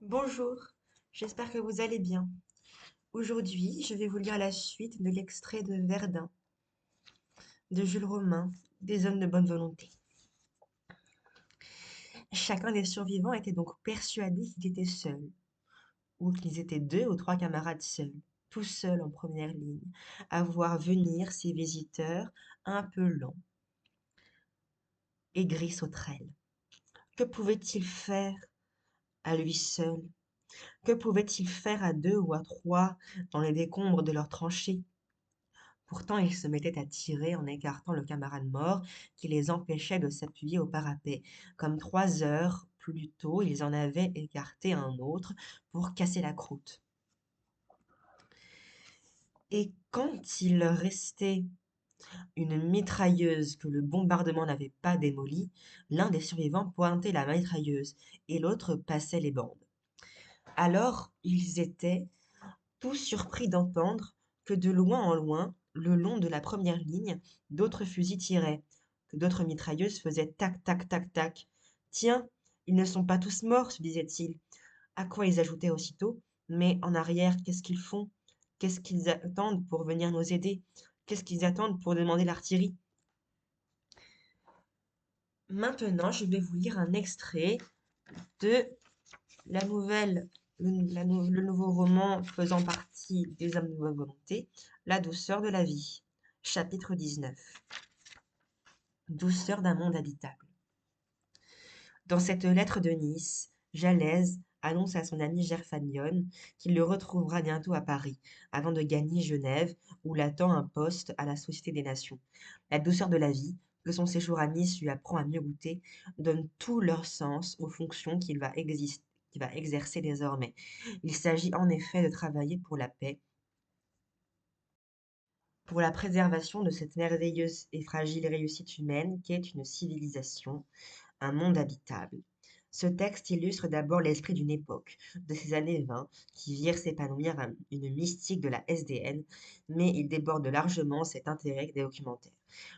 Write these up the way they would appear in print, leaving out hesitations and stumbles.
Bonjour, j'espère que vous allez bien. Aujourd'hui, je vais vous lire la suite de l'extrait de Verdun, de Jules Romain, des hommes de bonne volonté. Chacun des survivants était donc persuadé qu'il était seul, ou qu'ils étaient deux ou trois camarades seuls, tout seuls en première ligne, à voir venir ces visiteurs un peu lents et gris sauterelles. Que pouvait-il faire à lui seul? Que pouvait-il faire à deux ou à trois dans les décombres de leurs tranchées? Pourtant, ils se mettaient à tirer en écartant le camarade mort qui les empêchait de s'appuyer au parapet, comme 3 heures plus tôt ils en avaient écarté un autre pour casser la croûte. Et quand il restait une mitrailleuse que le bombardement n'avait pas démolie, l'un des survivants pointait la mitrailleuse et l'autre passait les bandes. Alors ils étaient tout surpris d'entendre que de loin en loin, le long de la première ligne, d'autres fusils tiraient, que d'autres mitrailleuses faisaient tac, tac, tac, tac. Tiens, ils ne sont pas tous morts, se disait-il. À quoi ils ajoutaient aussitôt, mais en arrière, qu'est-ce qu'ils font? Qu'est-ce qu'ils attendent pour venir nous aider? Qu'est-ce qu'ils attendent pour demander l'artillerie? Maintenant, je vais vous lire un extrait de la nouvelle, le nouveau roman faisant partie des hommes de bonne volonté, La douceur de la vie. Chapitre 19. Douceur d'un monde habitable. Dans cette lettre de Nice, Jalès annonce à son ami Gerfanion qu'il le retrouvera bientôt à Paris, avant de gagner Genève, où l'attend un poste à la Société des Nations. La douceur de la vie, que son séjour à Nice lui apprend à mieux goûter, donne tout leur sens aux fonctions qu'il va exercer désormais. Il s'agit en effet de travailler pour la paix, pour la préservation de cette merveilleuse et fragile réussite humaine qu'est une civilisation, un monde habitable. Ce texte illustre d'abord l'esprit d'une époque, de ces années 20, qui virent s'épanouir une mystique de la SDN, mais il déborde largement cet intérêt des documentaires.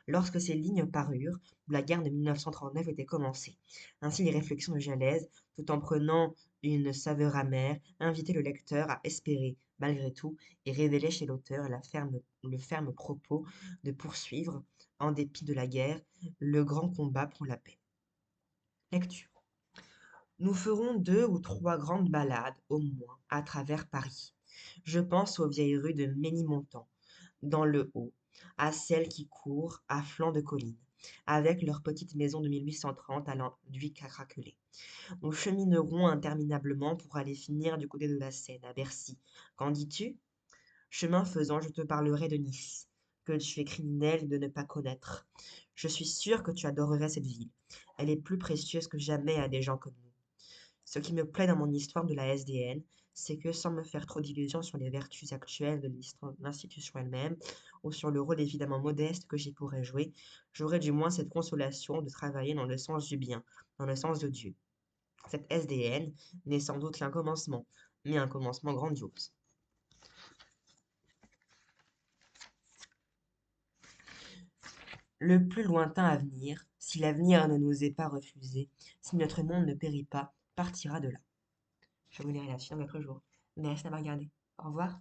Lorsque ces lignes parurent, la guerre de 1939 était commencée. Ainsi, les réflexions de Jalez, tout en prenant une saveur amère, invitaient le lecteur à espérer, malgré tout, et révélaient chez l'auteur le ferme propos de poursuivre, en dépit de la guerre, le grand combat pour la paix. Lecture. Nous ferons 2 ou 3 grandes balades, au moins, à travers Paris. Je pense aux vieilles rues de Ménilmontant, dans le Haut, à celles qui courent à flanc de colline, avec leurs petites maisons de 1830 à l'enduit craquelé. Nous cheminerons interminablement pour aller finir du côté de la Seine, à Bercy. Qu'en dis-tu? Chemin faisant, je te parlerai de Nice, que tu es criminel de ne pas connaître. Je suis sûr que tu adorerais cette ville. Elle est plus précieuse que jamais à des gens comme nous. Ce qui me plaît dans mon histoire de la SDN, c'est que sans me faire trop d'illusions sur les vertus actuelles de l'institution elle-même, ou sur le rôle évidemment modeste que j'y pourrais jouer, j'aurais du moins cette consolation de travailler dans le sens du bien, dans le sens de Dieu. Cette SDN n'est sans doute qu'un commencement, mais un commencement grandiose. Le plus lointain avenir, si l'avenir ne nous est pas refusé, si notre monde ne périt pas, partira de là. Je vous lirai la suite un autre jour. Merci d'avoir regardé. Au revoir.